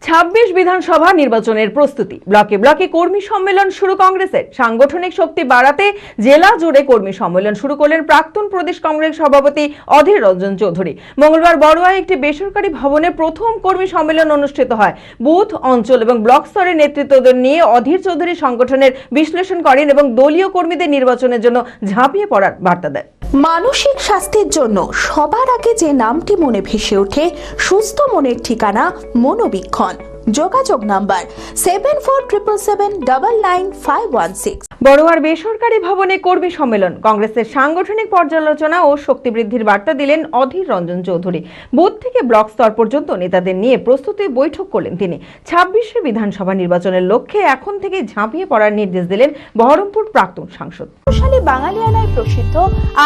26 বিধানসভা নির্বাচনের প্রস্তুতি। ব্লকে ব্লকে কর্মী সম্মেলন শুরু কংগ্রেসের। সাংগঠনিক শক্তি বাড়াতে জেলা জুড়ে কর্মী সম্মেলন শুরু করলেন প্রাক্তন প্রদেশ কংগ্রেস সভাপতি অধীর রঞ্জন চৌধুরী। মঙ্গলবার বড়ুয়ায় একটি বেসরকারি ভবনে প্রথম কর্মী সম্মেলন অনুষ্ঠিত হয়। বুথ, অঞ্চল এবং ব্লক স্তরের নেতৃত্বদের নিয়ে অধীর চৌধুরী সংগঠনের বিশ্লেষণ করেন এবং দলীয় কর্মীদের নির্বাচনের জন্য ঝাঁপিয়ে পড়ার বার্তা দেন। মানসিক স্বাস্থ্যের জন্য সবার আগে যে নামটি মনে ভেসে ওঠে, সুস্থ মনের ঠিকানা মনোবীক্ষণ। যোগাযোগ নাম্বার 7477799516। বড়ুয়ার বেসরকারি ভবনে কর্মী সম্মেলন। কংগ্রেসের সাংগঠনিক পর্যালোচনা ও শক্তি বৃদ্ধির বার্তা দিলেন অধীর রঞ্জন চৌধুরী। বুথ থেকে ব্লক স্তর পর্যন্ত নেতাদের নিয়ে প্রস্তুতি বৈঠক করলেন তিনি। 26 বিধানসভা নির্বাচনের লক্ষ্যে এখন থেকে ঝাঁপিয়ে পড়ার নির্দেশ দিলেন বহরমপুর প্রাক্তন সাংসদ। বৈশালী বাঙালিয়ানায় প্রসিদ্ধ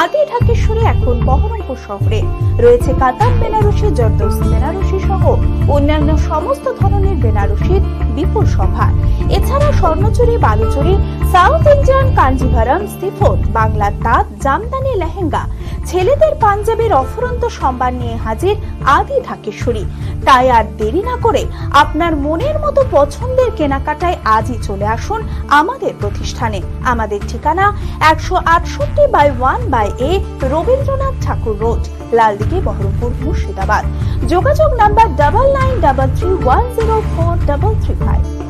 আদি ঢাকেশ্বরী এখন বহরমপুর শহরে রয়েছে কাতার বেনারসি, জর্দৌসি বেনারসি সহ অন্যান্য সমস্ত ধরনের বেনারসির বিপুল সম্ভার। এছাড়া Swarnachari, Baluchari, south Indian Kanjeevaram, chiffon, বাংলার তাঁত, জামদানি, লেহেঙ্গা, ছেলেদের পাঞ্জাবের অফুরন্ত সম্ভার নিয়ে হাজির আদি ঢাকেশ্বরী। তাই আর দেরি না করে আপনার মনের মতো পছন্দের কেনাকাটায় আজই চলে আসুন আমাদের প্রতিষ্ঠানে। আমাদের ঠিকানা 168/1/A রবীন্দ্রনাথ ঠাকুর রোড, লালদিঘি, বহরমপুর, মুর্শিদাবাদ। যোগাযোগ নাম্বার 9933104335।